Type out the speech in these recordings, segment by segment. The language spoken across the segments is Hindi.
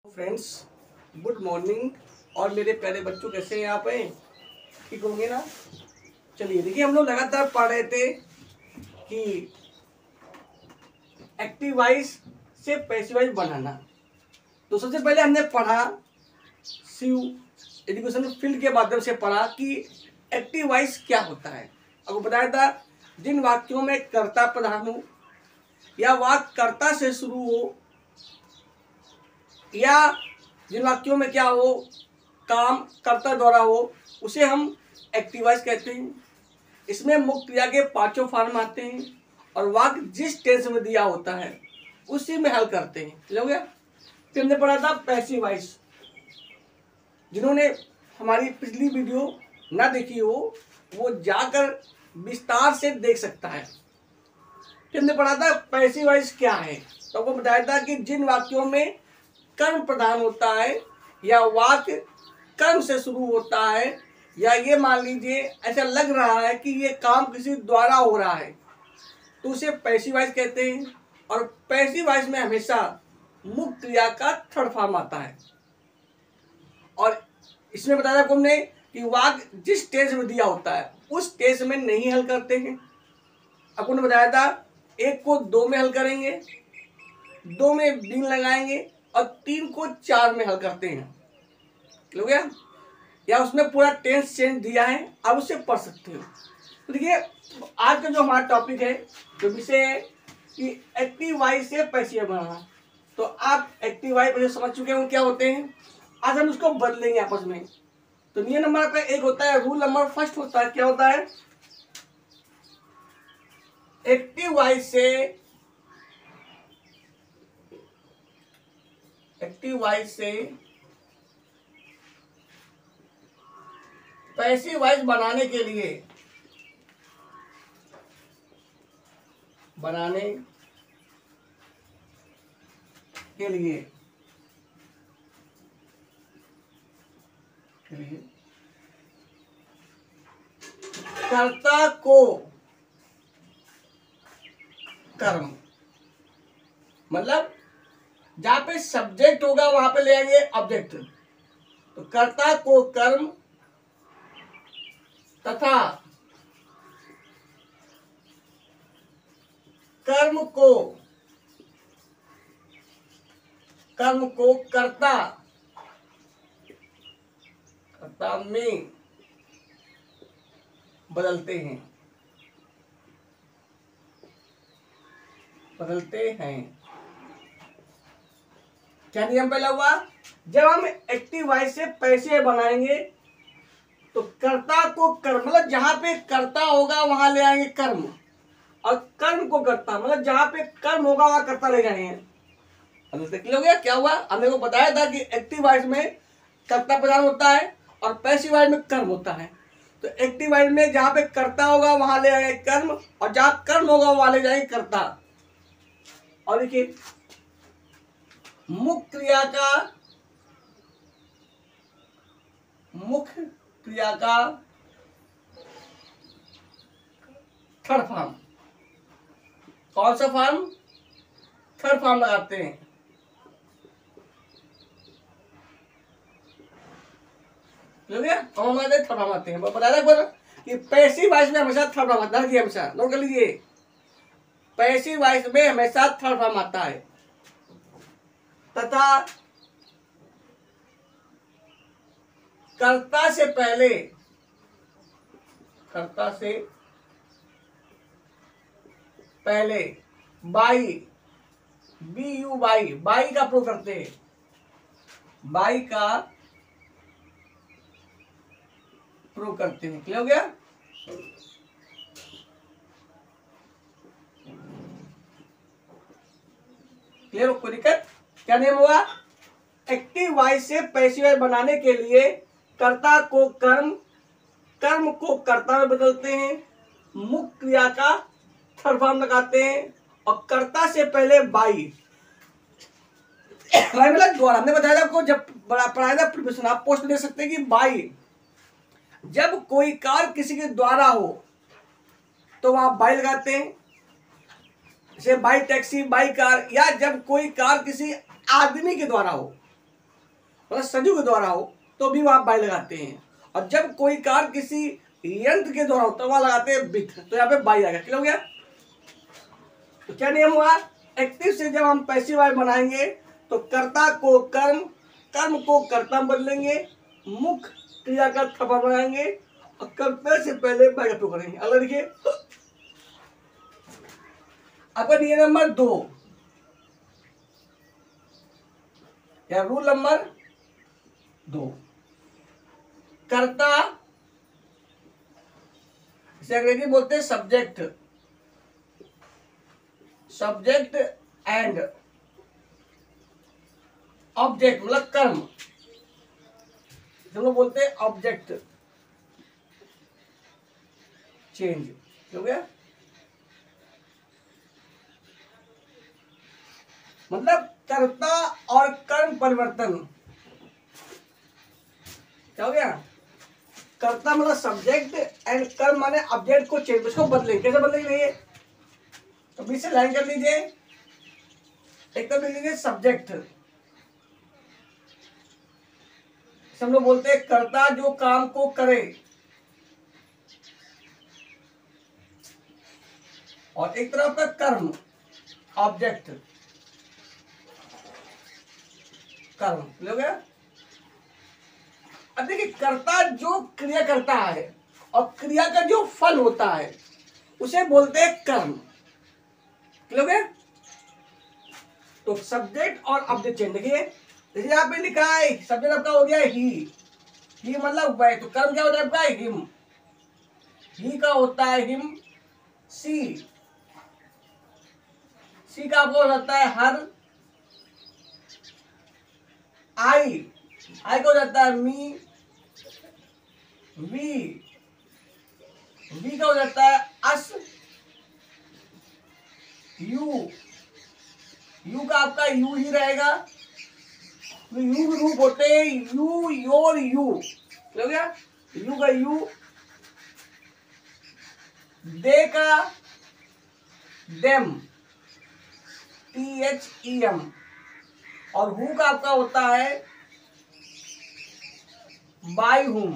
Friends, good morning. और मेरे प्यारे बच्चों, कैसे हैं आप? हैं ठीक होंगे ना? चलिए देखिए, हम लोग लगातार पढ़ रहे थे कि एक्टिव वॉइस से पैसिव वॉइस बनाना। तो सबसे पहले हमने पढ़ा शिव एजुकेशन फील्ड के माध्यम से पढ़ा कि एक्टिव वॉइस क्या होता है। आपको बताया था जिन वाक्यों में कर्ता प्रधान हो या वाक्य कर्ता से शुरू हो या जिन वाक्यों में क्या हो, काम कर्ता द्वारा हो, उसे हम एक्टिव वॉइस कहते हैं। इसमें मुख्य क्रिया के पांचों फॉर्म आते हैं और वाक्य जिस टेंस में दिया होता है उसी में हल करते हैं। समझ गया? फिर हमने पढ़ा था पैसिव वॉइस। जिन्होंने हमारी पिछली वीडियो ना देखी हो वो जाकर विस्तार से देख सकता है। फिर हमने पढ़ा था पैसिव वॉइस क्या है। तो आपको बताया था कि जिन वाक्यों में कर्म प्रधान होता है या वाक्य कर्म से शुरू होता है या ये मान लीजिए ऐसा लग रहा है कि ये काम किसी द्वारा हो रहा है तो उसे पैसिव वॉइस कहते हैं। और पैसिव वॉइस में हमेशा मुख्य क्रिया का थर्ड फॉर्म आता है। और इसमें बताया था हमने कि वाक्य जिस टेंस में दिया होता है उस टेंस में नहीं हल करते हैं। आपको बताया था एक को दो में हल करेंगे, दो में दिन लगाएंगे और तीन को चार में हल करते हैं। हो गया? या उसमें पूरा टेंस चेंज दिया है, आप उससे पढ़ सकते हो। तो देखिए, आज का जो हमारा टॉपिक है, जो विषय है कि एक्टिव वॉइस से पैसिव बनाना। तो आप एक्टिव वॉइस समझ चुके हो क्या होते हैं। आज हम उसको बदलेंगे आपस में। तो नियम नंबर का एक होता है, रूल नंबर फर्स्ट होता है, क्या होता है? एक्टिव वॉइस से पैसिव वॉइस बनाने के लिए कर्ता को कर्म, मतलब जहां पे सब्जेक्ट होगा वहां पे ले आएंगे ऑब्जेक्ट। तो कर्ता को कर्म तथा कर्म को कर्ता में बदलते हैं। क्या नियम पहला हुआ? जब हम एक्टिव वॉइस से पैसिव बनाएंगे तो कर्ता को कर्म, मतलब जहां पे कर्ता होगा वहां ले आएंगे कर्म, और कर्म को कर्ता, मतलब जहां पे कर्म होगा वहां कर्ता ले जाएंगे। क्लियर हो गया? क्या हुआ? हमने को बताया था कि एक्टिव वॉइस में कर्ता प्रधान होता है और पैसिव वॉइस में कर्म होता है। तो एक्टिव वॉइस में जहां पे कर्ता होगा वहां ले आएंगे कर्म, और जहां कर्म होगा वहां ले जाएंगे कर्ता। और देखिए, मुख्य क्रिया का थर्ड फॉर्म, कौन सा फॉर्म? थर्ड फॉर्म लगाते हैं। कौन थर्ड फॉर्म आते हैं? बताया था कि पैसिव वॉइस में हमेशा थर्ड फॉर्म आता है। हमेशा नोट कर लीजिए, पैसिव वॉइस में हमेशा थर्ड फॉर्म आता है। तथा कर्ता से पहले बाई, BU बाई का प्रयोग करते हैं। बाई का प्रयोग करते हैं। क्लियर हो गया? क्लियर हो? कोई दिक्कत? क्या नियम हुआ? एक्टिव वॉइस से पैसिव वॉइस बनाने के लिए कर्ता को कर्म को कर्ता में बदलते हैं, मुख्य क्रिया का थर्ड फॉर्म लगाते हैं और कर्ता से पहले बाई मतलब द्वारा। हमने बताया आपको, जब पढ़ाया था प्रिपरेशन, आप पोस्ट दे सकते हैं कि बाई, जब कोई कार्य किसी के द्वारा हो तो वहां बाई लगाते हैं। जैसे बाई टैक्सी, बाई कार, या जब कोई कार किसी आदमी के द्वारा हो मतलब सजीव के द्वारा हो तो भी वहां बाई लगाते हैं, और जब कोई कार्य किसी यंत्र के द्वारा हो तो वहां लगाते हैं विथ, तो यहाँ पे बाई आएगा। क्लियर हो गया? तो क्या नियम हुआ? एक्टिव से जब हम पैसिव वाइब बनाएंगे तो कर्ता को कर्म, कर्म को कर्ता बदलेंगे, मुख्य क्रिया का थप्पा बनाएंगे और कर्ता से पहले बाई का उपयोग करेंगे। अगला देखिए आपका नियम नंबर 2 या रूल नंबर 2, कर्ता, इसे अंग्रेजी बोलते हैं सब्जेक्ट, सब्जेक्ट एंड ऑब्जेक्ट, मतलब कर्म, जो लोग बोलते हैं ऑब्जेक्ट चेंज। हो गया? मतलब कर्ता और कर्म परिवर्तन। क्या हो गया? कर्ता मतलब सब्जेक्ट एंड कर्म माने ऑब्जेक्ट को चेंज, उसको बदलेंगे। कैसे बदलेंगे? ये तो बीच से लाइन कर लीजिए। एक तो लिख लीजिए सब्जेक्ट, हम लोग बोलते हैं कर्ता जो काम को करे, और एक तरफ का कर्म ऑब्जेक्ट कर्म। हो गया? अब देखिए कर्ता जो क्रिया करता है और क्रिया का जो फल होता है उसे बोलते हैं कर्म। हो गया? तो सब्जेक्ट और ऑब्जेक्ट चेंज। देखिए जैसे यहाँ पे लिखा है सब्जेक्ट आपका हो गया ही मतलब वह, तो कर्म क्या होता है आपका? हिम। ही का होता है हिम। सी का आपको हो जाता है हर। आई का हो जाता है मी। वी का हो जाता है अस। यू का आपका यू ही रहेगा। यू के रूप होते हैं यू, योर, यू। हो गया? यू का यू, दे का देम, THEM, और हु का आपका होता है बाय हुम।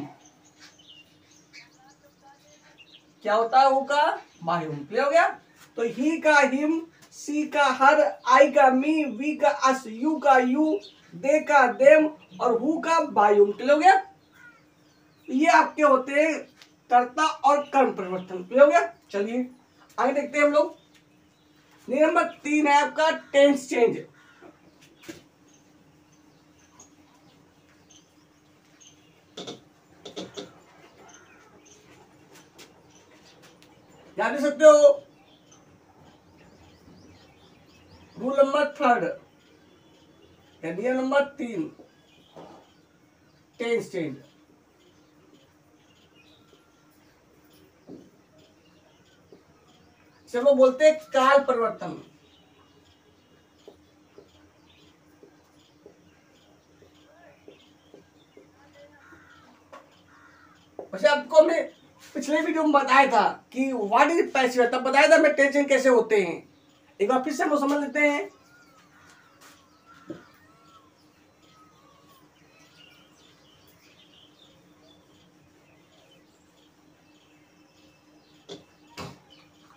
क्या होता है हु का? By whom. क्लियर हो गया? तो ही का हिम, सी का हर, आई का मी, वी का अस, यू का यू, दे का देम और हु का बाय हुम। क्लियर हो गया? ये आपके होते हैं कर्ता और कर्म परिवर्तन। क्लियर हो गया? चलिए आगे देखते हैं हम लोग। नियम नंबर 3 है आपका टेंस चेंज। याद कर सकते हो रूल नंबर 3 या नियम नंबर 3 टेंस चेंज। इसे वो बोलते हैं काल परिवर्तन। वैसे आपको हमने पिछले वीडियो में बताया था कि व्हाट इज पैसिव, तब बताया था मैं टेंशन कैसे होते हैं। एक बार फिर से हम लोग समझ लेते हैं।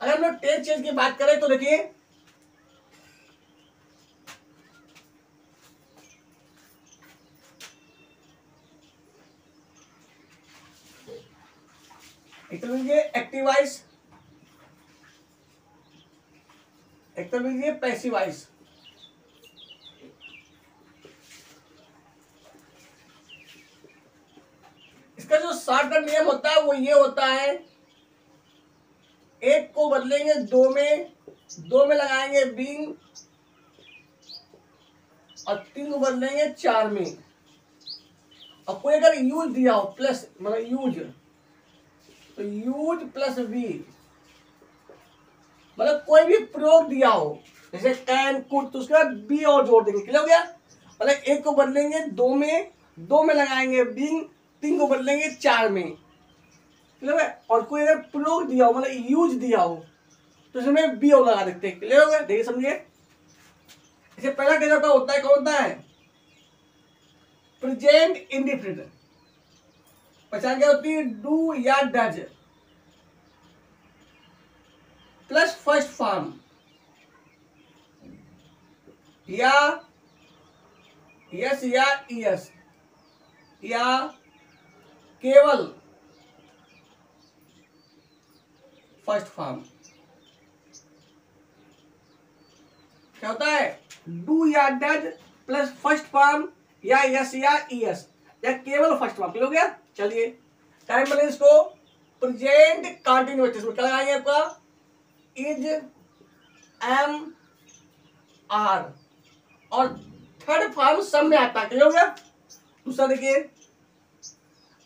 अगर हम लोग टेंस चेंज की बात करें तो देखिए एक तो लीजिए एक्टिव वॉइस, एक तो लीजिए पैसिव वॉइस। इसका जो शॉर्टकट नियम होता है वो ये होता है, एक को बदलेंगे दो में लगाएंगे बीइंग, और 3 को बदलेंगे 4 में। और कोई अगर यूज दिया हो प्लस मतलब यूज, तो यूज प्लस वी, मतलब कोई भी प्रयोग दिया हो जैसे कैन कुड, तो उसके बाद बी और जोड़ देंगे। क्लियर हो गया? मतलब एक को बदलेंगे दो में लगाएंगे बीइंग, 3 को बदलेंगे 4 में। क्लियर है? और कोई अगर प्रयोग दिया हो मतलब यूज दिया हो तो इसमें बी और लगा देते हैं। क्लियर हो गया? देखिए समझिए। इसे पहला केस आपका होता है, कौन होता है? प्रेजेंट इंडिफिनिट पहचान क्या होती है, डू या डज प्लस फर्स्ट फॉर्म या यस या यस या केवल फर्स्ट फॉर्म। क्या होता है, डू या डज प्लस फर्स्ट फॉर्म या यस या ईएस या केवल फर्स्ट फॉर्म। क्लियर हो गया। चलिए टाइम बने इसको प्रेजेंट कंटिन्यूअस में क्या लगाएंगे, आपका इज एम आर और थर्ड फॉर्म सब में आता है। क्लियर हो गया। दूसरा देखिए,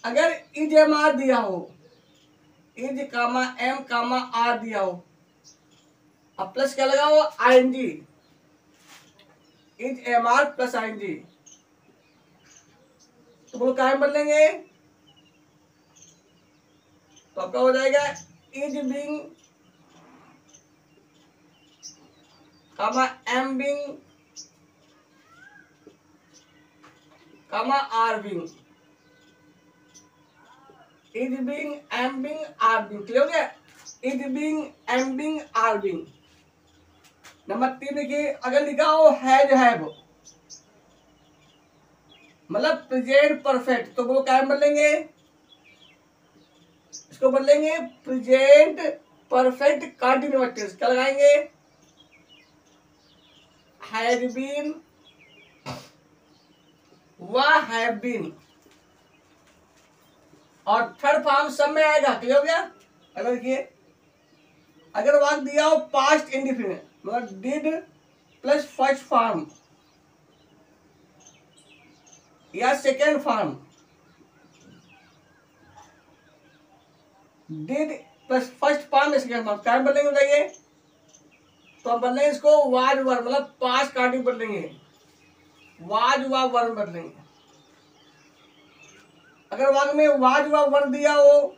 अगर इज एम आर दिया हो, is comma am comma are दिया हो, अब प्लस क्या लगा हो, ING, is am are plus ING, तो वो क्या बदलेंगे, तो आपका हो जाएगा is being comma am being comma are being, is being am being are being. Clear हो गया। Is being am being are being. Number 3 देखिए, अगर लिखा हो हैव मतलब प्रेजेंट परफेक्ट, तो वो क्या बदलेंगे, इसको बदलेंगे प्रेजेंट परफेक्ट कंटिन्यूअस टेंस। क्या लगाएंगे, हैड बीन व हैव बीन और थर्ड फॉर्म सब में आएगा। क्लियर हो गया। अगर देखिए, अगर वाक्य दिया हो पास्ट इंडिफिनिट मतलब डिड प्लस फर्स्ट फॉर्म या second form, did plus first form या सेकेंड फॉर्म, क्या बदलेंगे बताइए, तो हम बदलेंगे इसको वाज वर मतलब पास्ट कंटिन्यू बदलेंगे, वाज व वर बदलेंगे। अगर वाक्य में वाज व वर दिया हो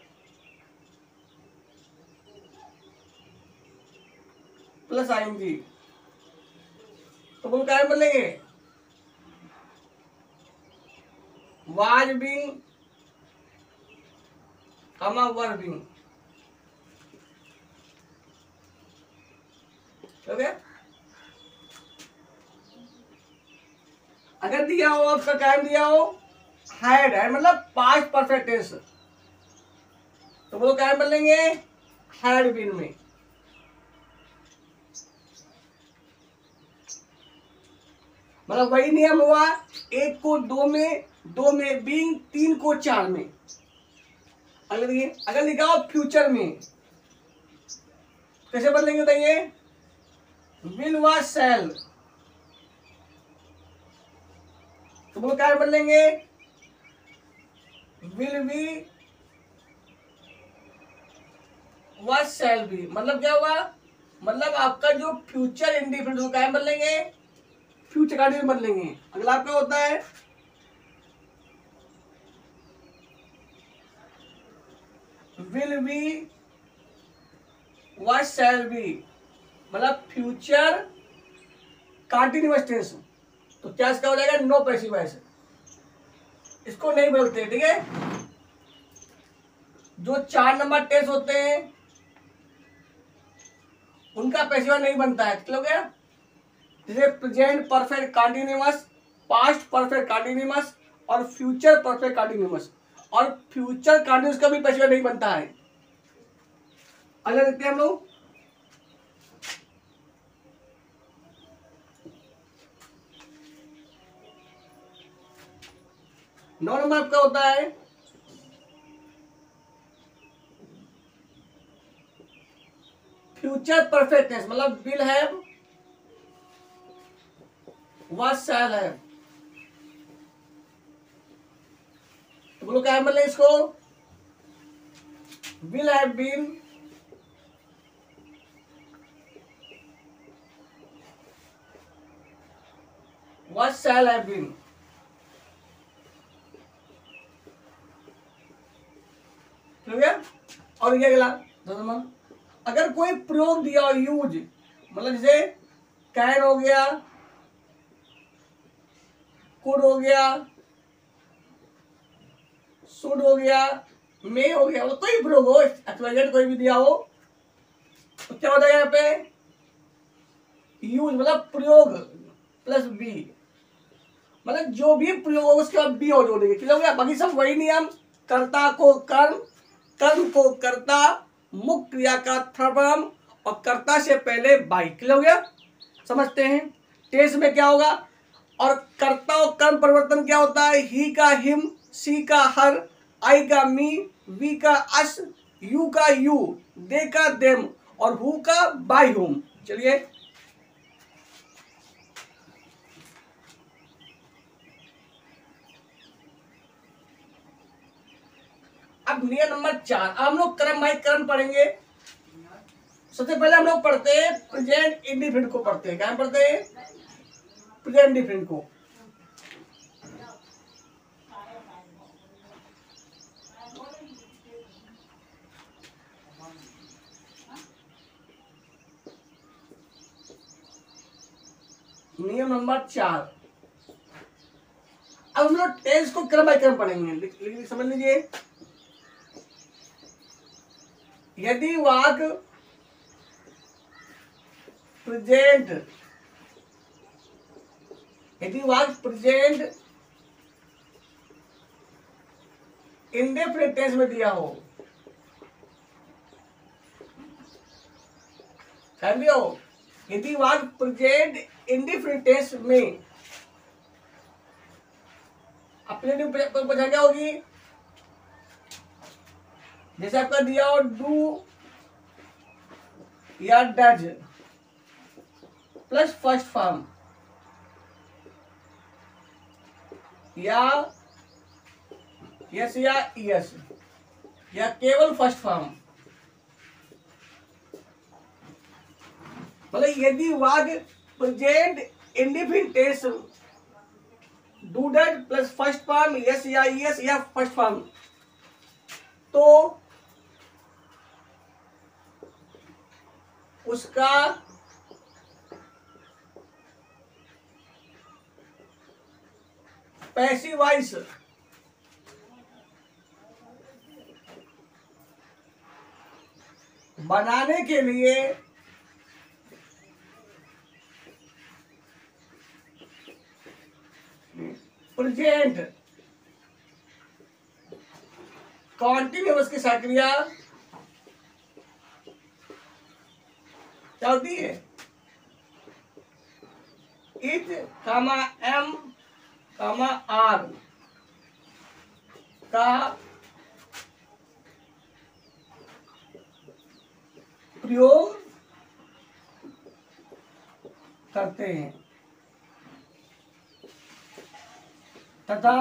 प्लस आईएनजी, तो वो क्या बदलेंगे, was being comma were being. ठीक है। अगर दिया हो आपका टाइम दिया हो हैड है मतलब पास्ट परफेक्ट टेंस, तो वो क्या बदलेंगे, हैड बीन में। मतलब वही नियम हुआ, एक को दो में, दो में बीइंग, तीन को चार में। अगर लिखा हो फ्यूचर में, कैसे बदलेंगे बताइए, विल व शैल, तो वो क्या बदलेंगे, विल बी व शैल बी। मतलब क्या हुआ, मतलब आपका जो फ्यूचर इंडिफिनिट वो क्या बदलेंगे, फ्यूचर कंटिन्यू बदलेंगे। अगला आपका होता है विल बी व शैल बी मतलब फ्यूचर कंटिन्यूअस टेंस, तो क्या इसका हो जाएगा, नो पैसिव वॉइस, इसको नहीं बोलते। ठीक है। जो 4 नंबर टेंस होते हैं उनका पैसिव वॉइस नहीं बनता है। हो गया। जैसे present perfect continuous, past perfect continuous और फ्यूचर परफेक्ट कंटिन्यूअस, और फ्यूचर कंटिन्यूअस का भी पैसिव वॉइस नहीं बनता है। अगला देखते हैं हम लोग, नौ नंबर आपका होता है फ्यूचर परफेक्ट टेंस मतलब विल हैव व शैल हैव, तो बोलो क्या मतलब इसको, विल हैव बीन व शैल हैव बीन। ठीक है। और ये अगला अगर कोई प्रयोग दिया हो यूज, मतलब जैसे कैन हो गया, कुड हो गया, शुड हो गया, मे हो गया, वो कोई प्रयोग हो, एक्सवाइजेड कोई भी दिया हो तो क्या हो जाएगा यहाँ पे, यूज मतलब प्रयोग प्लस बी, मतलब जो भी प्रयोग होगा उसके बाद बी और जोड़ देंगे, क्लियर हो गया। बाकी सब वही नियम, कर्ता को कर्म, कर्म को कर्ता, मुख्य क्रिया का थर्ड फॉर्म और कर्ता से पहले बाई, क्लियर हो गया। समझते हैं टेंस में क्या होगा, और कर्ता और कर्म परिवर्तन क्या होता है, ही का हिम, सी का हर, आई का मी, वी का अस, यू का यू, दे का देम और हु का बाई हुम। चलिए अब नियम नंबर 4, अब हम लोग क्रम बाई क्रम पढ़ेंगे। सबसे पहले हम लोग पढ़ते हैं प्रेजेंट इंडिफिनिट को, पढ़ते हैं क्या पढ़ते हैं, प्रेजेंट इंडिफिनिट को। नियम नंबर 4, अब हम लोग टेंस को क्रम बाई क्रम पढ़ेंगे, समझ लीजिए। यदि वाक्य प्रेजेंट, यदि वाक्य प्रेजेंट इंडेफिनिट टेंस में दिया हो, समझे हो, यदि वाक्य प्रेजेंट इंडेफिनिट टेंस में अपने वजह क्या होगी, जैसे आपका दिया हो डू या डज प्लस फर्स्ट फॉर्म या यस या यस या केवल फर्स्ट फॉर्म, मतलब यदि वाक्य present indefinite tense do that plus first form es या फर्स्ट फॉर्म, तो उसका पैसिव वॉइस बनाने के लिए प्रेजेंट कॉन्टिन्यूअस की सक्रिया क्या होती है, it comma am comma are का प्रयोग करते हैं तथा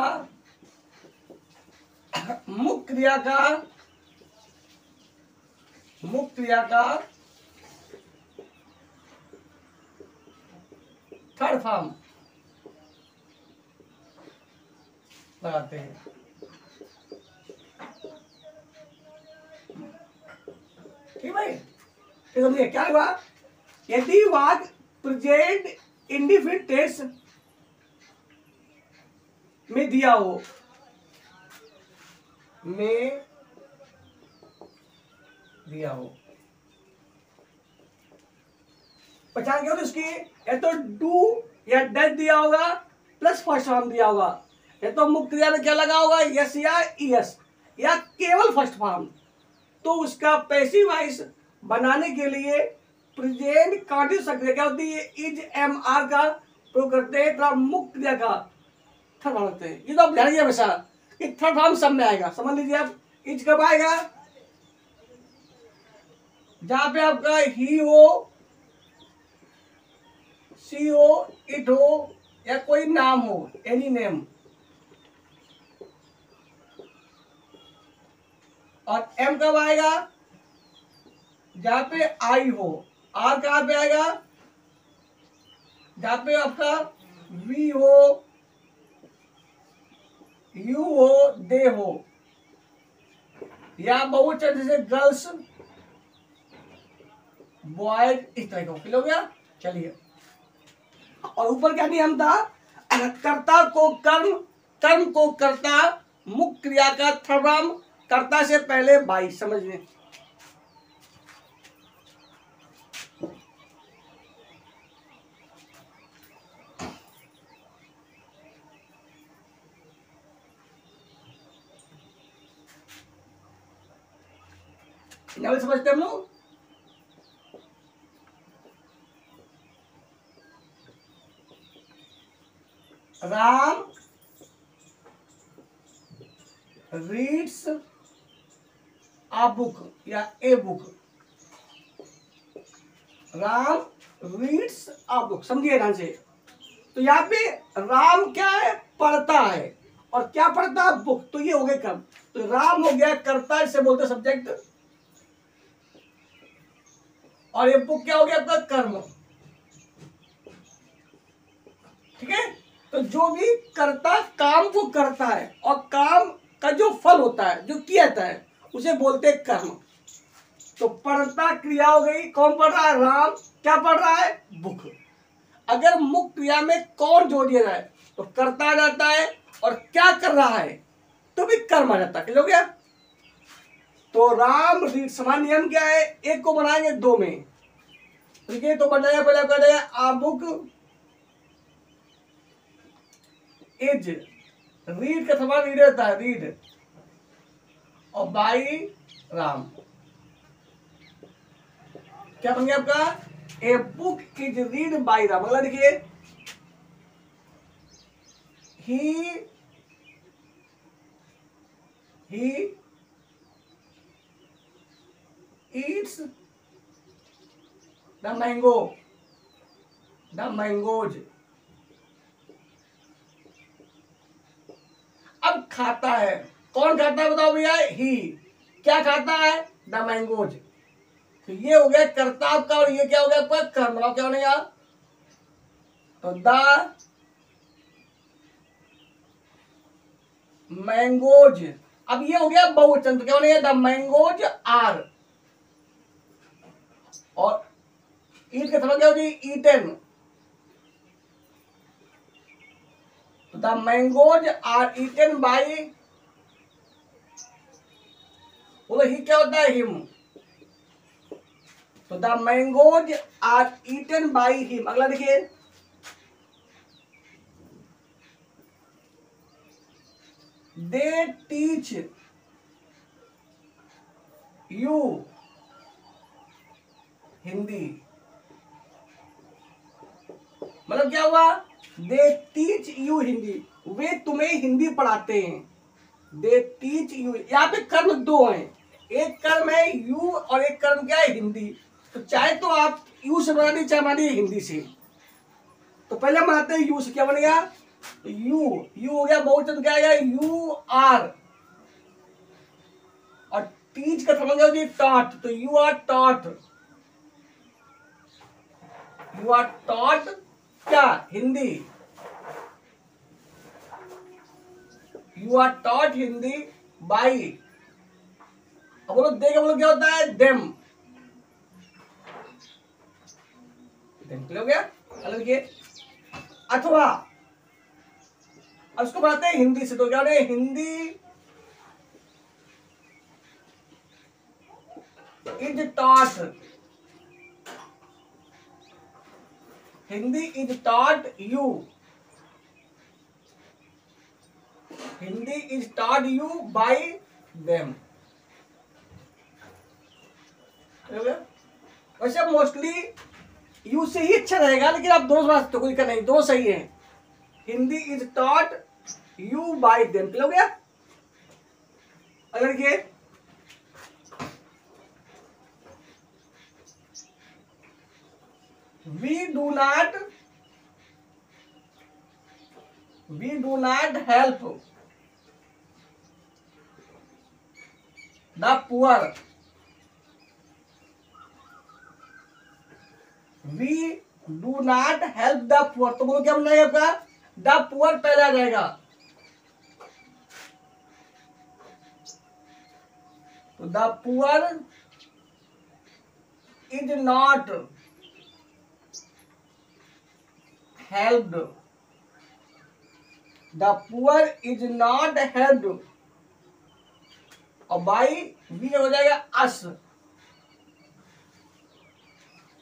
मुख्य क्रिया का थर्ड फॉर्म लगाते हैं। ठीक भाई, समझिए क्या हुआ, यदि वाक्य प्रेजेंट इंडेफिनिट टेंस में दिया हो, में दिया हो, पहचान क्या होती उसकी, या तो डू या डज दिया होगा प्लस फर्स्ट फॉर्म दिया होगा, या तो मुख्य क्रिया में क्या लगा होगा यस या यस या केवल फर्स्ट फॉर्म, तो उसका पैसिव वॉइस बनाने के लिए प्रेजेंट कॉन्टिन्यूअस सक्रिया क्या होती है, इज एम आर का प्रयोग करते हैं तथा मुख्य क्रिया का थर्ड फॉर्म करते हैं। ये तो आप ध्यान रखिए हमेशा कि थर्ड फॉर्म सब में आएगा, समझ लीजिए आप। इज कब आएगा, जहां पे आपका ही हो, सी हो, इट हो या कोई नाम हो, एनी नेम, और एम कब आएगा, जहां पे आई हो, आर कहां पे आएगा, जहां पे आपका वी हो, यू हो, दे हो या बहुवचन जैसे गर्ल्स बॉयज, इस तरह का क्लियर हो गया। चलिए, और ऊपर क्या नियम था, कर्ता को कर्म, कर्म को कर्ता, मुख्य क्रिया का थर्ड फॉर्म कर्ता से पहले बाई, समझ लें। समझते हम लोग। राम रीड्स आ बुक या a book. Ram reads a book, समझिए ध्यान से। तो यहाँ पे राम क्या है, पढ़ता है, और क्या पढ़ता है, बुक। तो ये हो गए कर्म। तो राम हो गया कर्ता, इसे बोलते सब्जेक्ट, और ये बुक क्या हो गया आपका, कर्म। ठीक है। तो जो भी कर्ता काम को करता है और काम का जो फल होता है, जो किया जाता है, उसे बोलते हैं कर्म। तो पढ़ता क्रिया हो गई, कौन पढ़ रहा है, राम। क्या पढ़ रहा है, बुक। अगर मुख्य क्रिया में कौन जोड़ दिया जाए तो कर्ता आ जाता है, और क्या कर रहा है तो भी कर्म आ जाता है। क्लियर हो गया। तो राम रीड, समान नियम क्या है, एक को बनाएंगे दो में। ठीक है। तो बनाया पहले कर रहे हैं आ बुक इज, रीड का समान रीड रहता है, रीड, और बाई राम। क्या बन गया आपका, a book is read by Ram. अगला देखिए, he eats the mango, the mangoes. अब खाता है, कौन खाता है बताओ भैया, ही। क्या खाता है, द मैंगोज। तो ये हो गया कर्ता आपका, और ये क्या हो गया आपका, कर्म। क्या होने यार, तो द मैंगोज। अब ये हो गया बहुवचन, तो क्या होने, द मैंगोज आर, और ईट का समझ क्या होती है, ईटन। तो the mangoes are eaten by, बोलो ही क्या होता है, हिम। तो the mangoes are eaten by him. अगला देखिए, दे टीच यू हिंदी। मतलब क्या हुआ, दे टीच यू हिंदी, वे तुम्हें हिंदी पढ़ाते हैं। दे टीच यू, यहाँ पे कर्म दो हैं, एक कर्म है यू और एक कर्म क्या है, हिंदी। तो चाहे तो आप यू से बना दी, चाहे बना दी हिंदी से। तो पहले हम बनाते हैं यू से, क्या बनेगा, तो यू हो गया बहुवचन, क्या आएगा, यू आर, और टीच का समझ गया टॉट, तो you are taught, you are taught क्या, Hindi. You are taught Hindi by, अब बोलो दे, बोलो क्या होता है, देम। हो गया। अलग देखिए, अथवा, अब उसको बनाते हैं हिंदी से, तो क्या है, Hindi is taught, Hindi is taught you, Hindi is taught you by them. वैसे मोस्टली यू से ही अच्छा रहेगा, लेकिन आप दोनों बात तो कोई दिक्कत नहीं, दो सही है। Hindi is taught you by them. हो गया। अगर देखिए, we do not help the poor, we do not help the poor। तो बोलो क्या बनाएगा आपका, द पुअर पहले आ जाएगा, तो the poor is not helped, the poor is not helped और बाई वी हो जाएगा अस।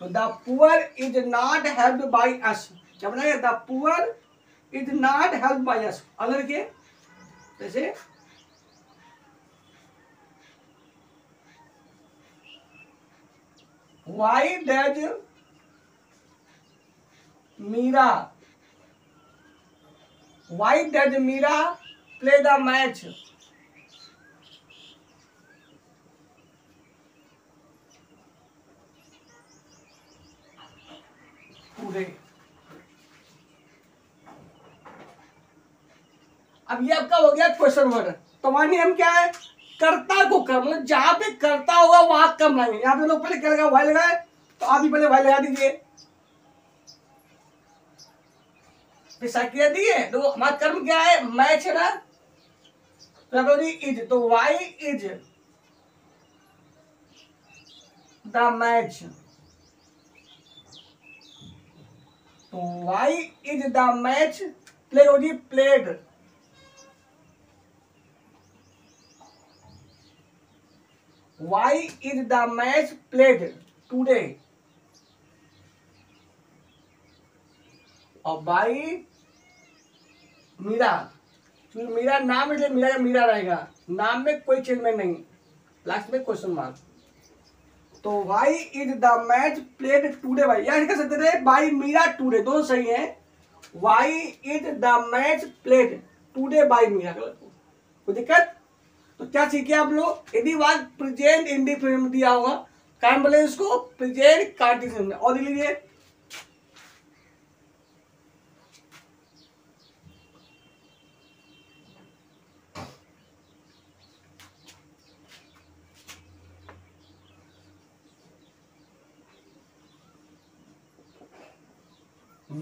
तो the poor is not helped by us, क्या बनाएगा? The poor is not helped by us. अगर के जैसे why does Meera, why does Meera play the match? पूरे। अब ये आपका हो गया क्वेश्चन वर्ड। तो मानिए हम क्या है, कर्ता को कर, मतलब जहां पे कर्ता होगा वहां कम लाएंगे। यहाँ पे लोग पहले क्या लगा, वाई लगाए, तो आप भी पहले वाई लगा दीजिए, दी है। तो हमारा कर्म क्या है, मैच है ना, तो इज, तो वाई इज द मैच, तो why is the match play हो जी played, why is the match played today, और बाई मीरा, क्योंकि मीरा नाम है इसलिए मीरा का मीरा रहेगा, नाम में कोई चेंज में नहीं, लास्ट में क्वेश्चन मार्क। तो why is the match played today by, या कह सकते थे बाई मीरा टूडे, दोनों सही है। Why is the match played today by Meera, कोई दिक्कत? तो क्या सीखे आप लोग, यदि बात प्रेजेंट इंडिफिनिट में दिया होगा, क्या बोले इसको, प्रेजेंट कंटीन्यूअस में। और लीजिए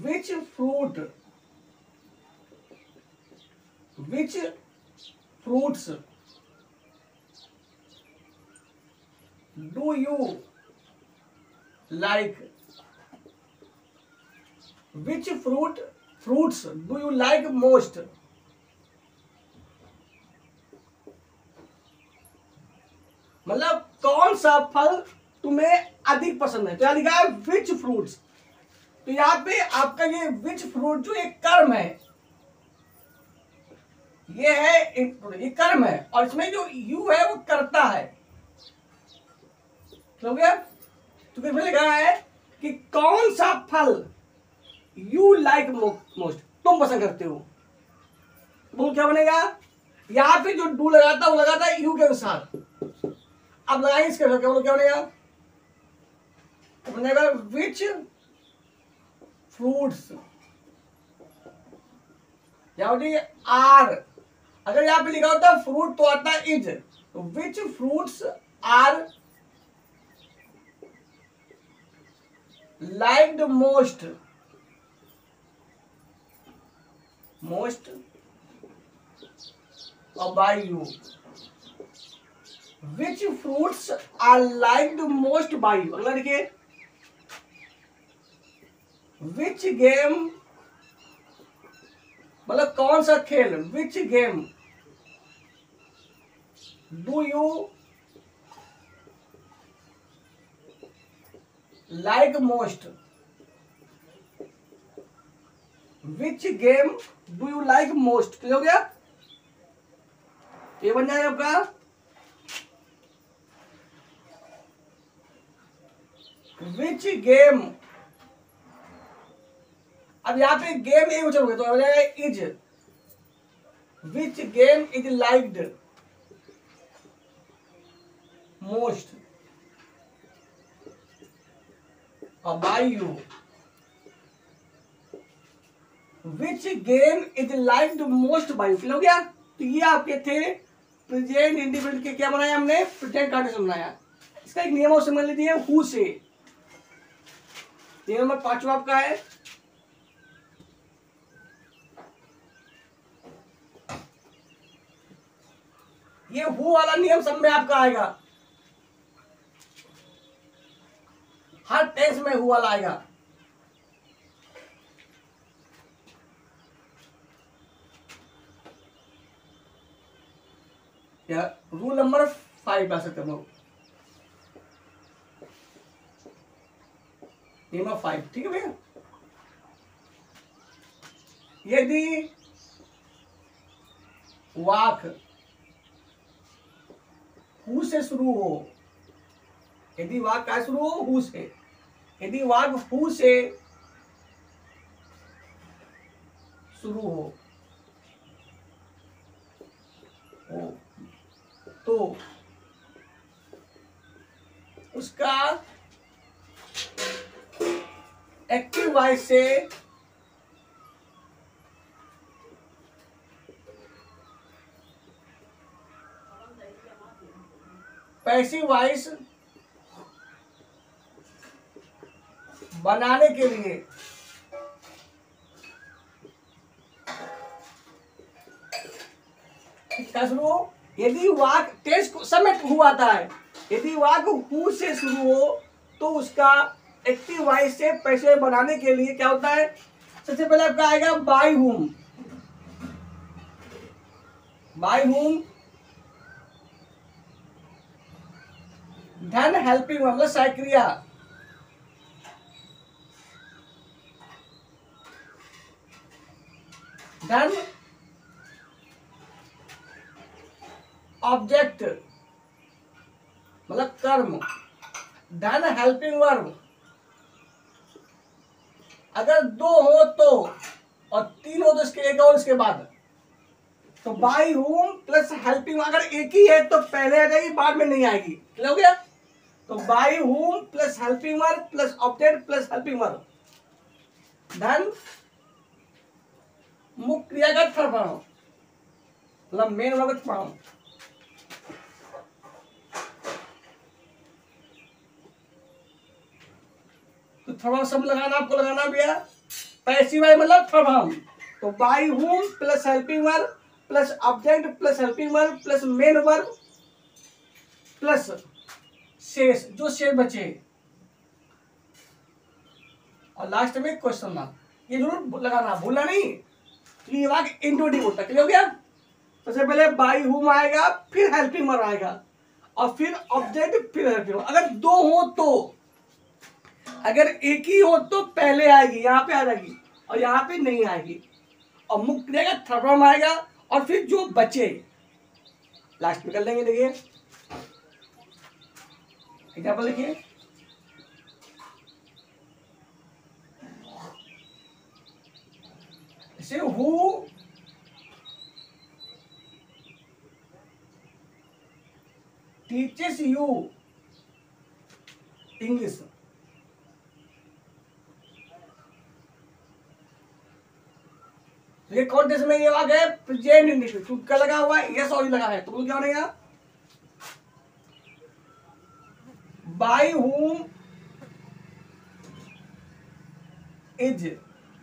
which fruit, which fruits do you like, which fruits do you like most? मतलब कौन सा फल तुम्हें अधिक पसंद है। तो यहाँ लिखा है विच फ्रूट्स, तो यहाँ पे आपका ये विच फ्रूट जो एक कर्म है, ये है ये कर्म है, और इसमें जो यू है वो करता है, हो गया। तो फिर लिखा है कि कौन सा फल यू लाइक मोस्ट, तुम पसंद करते हो। बोल क्या बनेगा, यहाँ पे जो डू लगाता है वो लगाता है यू के अनुसार। अब लगाएंगे इसके अनुसार, क्या बनेगा, तो बनेगा विच फ्रूट्स, आर, अगर यहाँ पे लिखा होता फ्रूट तो आता इज, तो which fruits are liked most, most और by you, which fruits are liked most by you. अगला देखिए, विच गेम, मतलब कौन सा खेल, which game do you like most, which game do you like most, clear हो गया। ये बन जाएगा आपका विच गेम। अब यहाँ पे गेम एक वचन हो गया, तो हो जाएगा is, which game is liked most और by you, which game is liked most by you, clear हो गया। तो ये आपके थे प्रेजेंट इंडिफिनिट के, क्या बनाया हमने, प्रेजेंट कंडीशन बनाया। इसका एक नियम और समझ लीजिए, हु से। नियम नंबर 5 आपका है, ये हु वाला नियम सब में आपका आएगा, हर टेंस में हु वाला आएगा। या रूल नंबर 5 आ सकते हम लोग, नंबर 5, ठीक है भैया। यदि वाक हु से शुरू हो, यदि वाक का शुरू हो हु से, यदि वाक हु से शुरू हो तो उसका एक्टिव वॉइस से पैसिव वॉइस बनाने के लिए क्या शुरू हो, यदि वाक टेस्ट समेट हु आता है, यदि वाक हु से शुरू हो तो उसका एक्टिव वॉइस से पैसिव बनाने के लिए क्या होता है, सबसे पहले आपका आएगा बाय हुम, बाय हुम, धन हेल्पिंग मतलब साइक्रिया, धन ऑब्जेक्ट मतलब कर्म, धन हेल्पिंग वर्ब, अगर 2 हो तो और 3 हो तो इसके एक और इसके बाद, तो बाय हुम प्लस हेल्पिंग, अगर एक ही है तो पहले आ जाएगी बाद में नहीं आएगी, क्लियर हो गया। तो बाय हुम plus helping verb plus object plus helping verb, धन मुख्य क्रियागत फॉर्म मतलब मेन वर्ब फॉर्म, तो थर्म सब लगाना, आपको लगाना भैया, पैसिव मतलब थर्म, तो बाय हुम plus helping verb plus object plus helping verb plus main verb plus शेष जो शेष बचे, और लास्ट में क्वेश्चन मार्क, ये जरूर लगाना, भूलना नहीं, तो ये वाक्य इंट्रोडिव होता है, क्लियर हो गया। सबसे पहले बाय हुम आएगा, फिर हेल्पिंग वर्ब आएगा, और फिर ऑब्जेक्ट फिर हेल्पिंग वर्ब, अगर 2 हो तो, अगर एक ही हो तो पहले आएगी, यहाँ पे आ जाएगी और यहाँ पे नहीं आएगी, और मुख्य क्रिया का थर्ड फॉर्म आएगा, और फिर जो बचे लास्ट में कर लेंगे। देखिए एग्जाम्पल लिखिए, जैसे हु टीचेस यू इंग्लिश, ये कॉन्टेक्स्ट में ये वाक्य है प्रेजेंट इंडिफिनिट, तो क्या लगा हुआ है, यस और लगा है, तो क्या बनेगा, बाय हुम इज,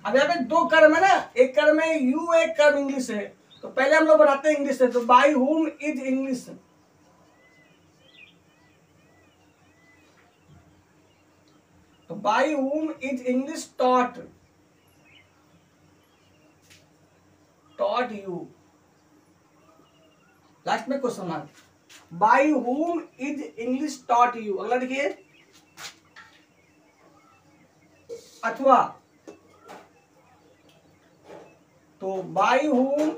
अब यहाँ पे 2 कर्म है ना, एक कर्म है यू, एक कर्म इंग्लिश है, तो पहले हम लोग बनाते हैं इंग्लिश से, तो बाय हुम इज इंग्लिश, तो by whom is English taught, taught you, last में question mark, by whom is English taught you. अगला देखिए, अथवा, तो by whom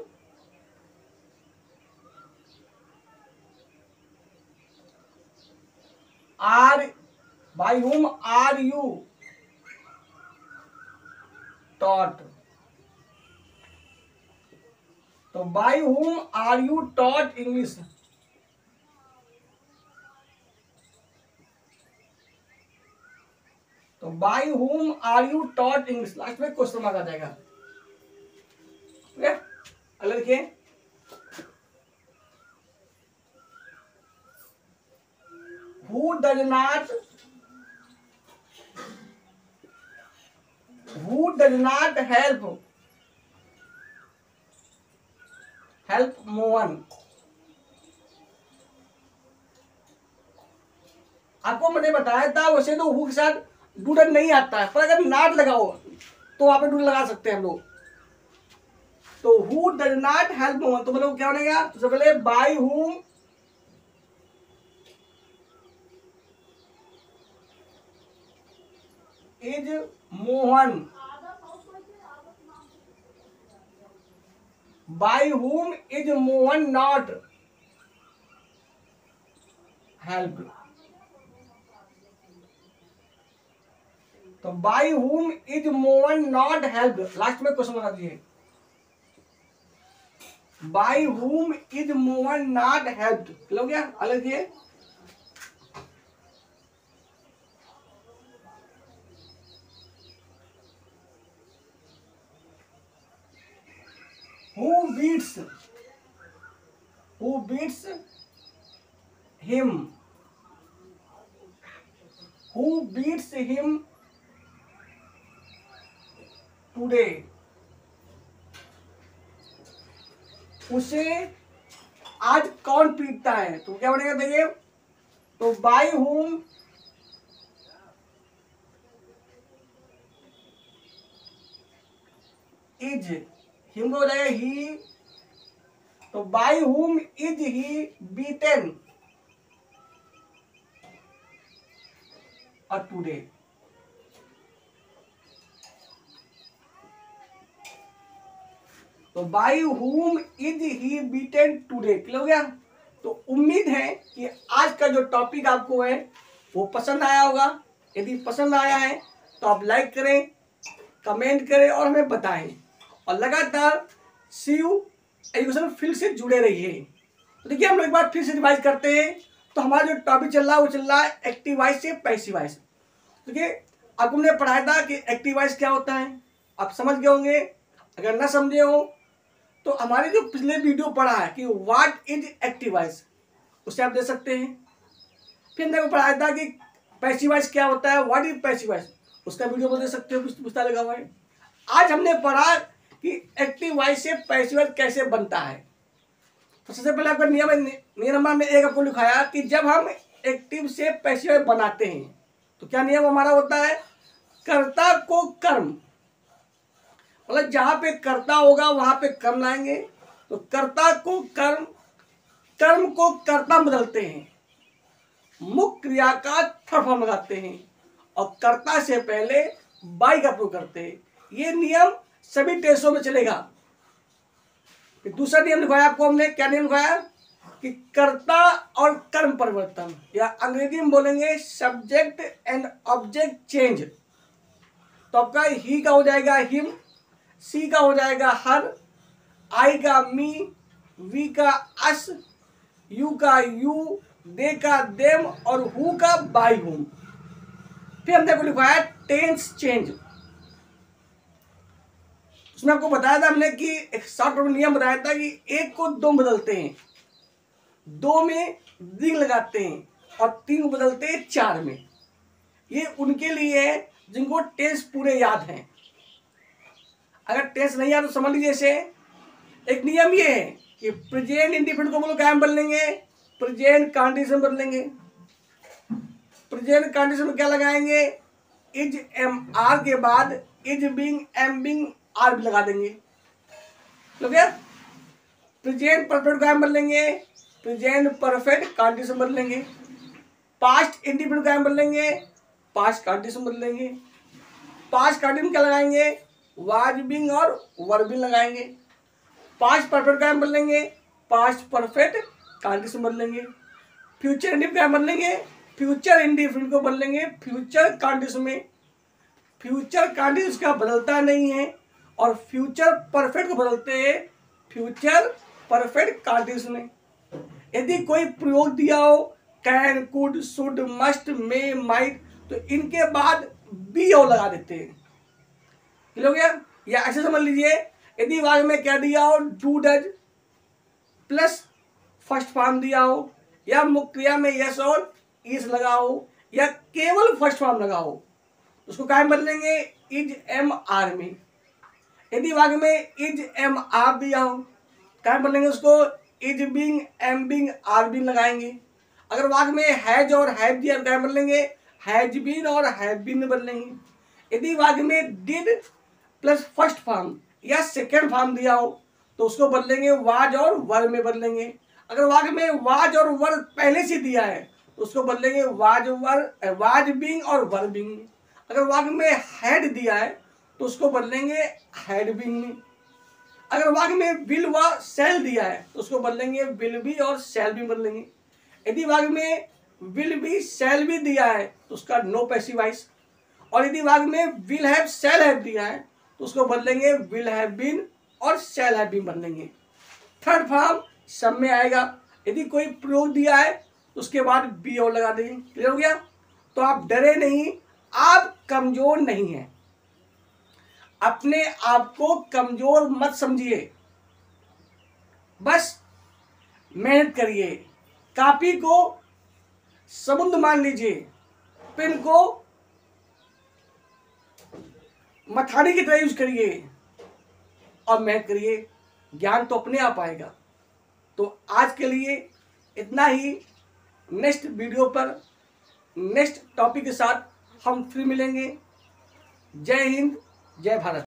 are you taught, तो by whom are you taught English, तो by whom are you taught English, last में क्वेश्चन मार्क आ जाएगा। अगला देखिए, who does not help Mohan, आपको मैंने बताया था वैसे तो हु के साथ डूडन नहीं आता है, पर अगर नॉट लगाओ तो वहां पे डूडन लगा सकते हैं हम लोग, तो who does not help Mohan, तो मतलब क्या बनेगा, तो सबसे पहले by whom is Mohan, by whom is Mohan not help. तो by whom is Mohan not help, last में क्वेश्चन बता दीजिए, by whom is Mohan not help, हो गया। अलग ये who beats him, who beats him today, उसे आज कौन पीटता है, तो क्या बनेगा देखिए, तो बाय whom इज, हिम हो जाएगा ही, तो by whom is he beaten और टुडे। तो by whom is he beaten today, clear हो गया। तो उम्मीद है कि आज का जो टॉपिक आपको है वो पसंद आया होगा। यदि पसंद आया है तो आप लाइक करें, कमेंट करें और हमें बताएं, और लगातार सीयू एजुकेशन फील्ड से जुड़े रहिए। तो देखिए हम लोग एक बार फिर से रिवाइज करते हैं। तो हमारा जो टॉपिक चल रहा है वो चल रहा है एक्टिव वॉइस से पैसिव वॉइस। देखिए आपको हमने पढ़ाया था कि एक्टिव वॉइस क्या होता है, आप समझ गए होंगे। अगर ना समझे हो तो हमारे जो पिछले वीडियो पढ़ा है कि व्हाट इज एक्टिव वॉइस, उसे आप दे सकते हैं। फिर हमने पढ़ाया था कि पैसिव वॉइस क्या होता है, व्हाट इज पैसिव वॉइस, उसका वीडियो को दे सकते हो, पुस्तक लगा हुआ है। आज हमने पढ़ा कि एक्टिव वॉइस से पैसिव वॉइस कैसे बनता है। तो सबसे पहले आपका नियम नंबर में एक आपको लिखाया कि जब हम एक्टिव से पैसिव वॉइस बनाते हैं तो क्या नियम हमारा होता है, कर्ता को कर्म, मतलब जहां पे कर्ता होगा वहां पे कर्म लाएंगे। तो कर्ता को कर्म, कर्म को कर्ता बदलते हैं, मुख्य क्रिया का थर्ड फॉर्म लगाते हैं और कर्ता से पहले बाई का प्रयोग करते हैं। ये नियम सभी टेस्टों में चलेगा। दूसरा नियम लिखवाया आपको हमने, क्या नियम लिखवाया कि कर्ता और कर्म परिवर्तन, या अंग्रेजी में बोलेंगे सब्जेक्ट एंड ऑब्जेक्ट चेंज। तो आपका ही का हो जाएगा हिम, सी का हो जाएगा हर, आई का मी, वी का अस, यू का यू, दे का देम और हु का बाय हुम। फिर हमने को लिखवाया टेंस चेंज। उसमें आपको बताया था हमने कि एक शॉर्ट नियम बताया था कि एक को दो बदलते हैं, दो में दिग लगाते हैं और तीन को बदलते हैं चार में। ये उनके लिए है जिनको टेंस पूरे याद हैं। अगर टेंस नहीं याद तो समझ लीजिए। जैसे एक नियम ये है कि प्रेजेंट इंडिफिनिट को बोलो क्या बदलेंगे, प्रेजेंट कंडीशन बदलेंगे। प्रेजेंट कंडीशन में क्या लगाएंगे, इज एम आर के बाद is being am being are भी लगा देंगे। ठीक है। प्रेजेंट परफेक्ट क्या बदलेंगे, प्रेजेंट परफेक्ट कंडीशन बदलेंगे। पास्ट इंडिफिनिट क्या बदलेंगे, पास्ट कंडीशन बदलेंगे। पास्ट कंडीशन क्या लगाएंगे, वाज बीइंग और वर बीइंग लगाएंगे। पास्ट परफेक्ट क्या बदलेंगे, पास्ट परफेक्ट कंडीशन बदलेंगे। फ्यूचर इंडिफिनिट क्या बदलेंगे, फ्यूचर इंडिफिनिट को बदलेंगे फ्यूचर कंडीशन में। फ्यूचर कंडीशन का बदलता नहीं है और फ्यूचर परफेक्ट को बदलते हैं फ्यूचर परफेक्ट कंडीशन में। यदि कोई प्रयोग दिया हो can, could, should, must, may, might, तो इनके बाद बी ओ लगा देते हैं। हो गया। या ऐसे समझ लीजिए, यदि वाक्य में क्या दिया हो do does plus first form दिया हो, या मुख्य क्रिया में यस और इज लगा हो, या केवल फर्स्ट फॉर्म लगा हो, उसको क्या बदलेंगे इज एम आर में। यदि वाक्य में इज एम आर दिया हो क्या बदलेंगे उसको is being am being are being लगाएंगे। अगर वाक्य में हैज और हैव दिया क्या बदलेंगे हैज बीन और हैव बीन बदलेंगे। यदि वाक्य में डिड प्लस फर्स्ट फॉर्म या सेकेंड फॉर्म दिया हो तो उसको बदलेंगे वाज और वर में बदलेंगे। अगर वाक्य में वाज और वर पहले से दिया है तो उसको बदलेंगे वाज वर, वाज बीइंग और वर बीइंग। अगर वाक्य में हैड दिया है तो उसको बदलेंगे हैड बीन में। अगर वाक्य में विल व शैल दिया है तो उसको बदलेंगे विल बी और शैल बी बदलेंगे। यदि वाक्य में विल बी शैल बी दिया है तो उसका नो पैसिव वॉइस, और यदि वाक्य में विल हैव शैल हैव दिया है तो उसको बदलेंगे विल हैव बीन और शैल हैव बीन बदलेंगे। थर्ड फॉर्म सब में आएगा। यदि कोई प्रयोग दिया है तो उसके बाद बी और लगा देंगे। क्लियर हो गया? तो आप डरे नहीं, आप कमजोर नहीं हैं, अपने आप को कमजोर मत समझिए, बस मेहनत करिए। कॉपी को समुद्र मान लीजिए, पेन को मथाड़ी की तरह यूज करिए और मेहनत करिए, ज्ञान तो अपने आप आएगा। तो आज के लिए इतना ही। नेक्स्ट वीडियो पर नेक्स्ट टॉपिक के साथ हम फिर मिलेंगे। जय हिंद, जय भारत।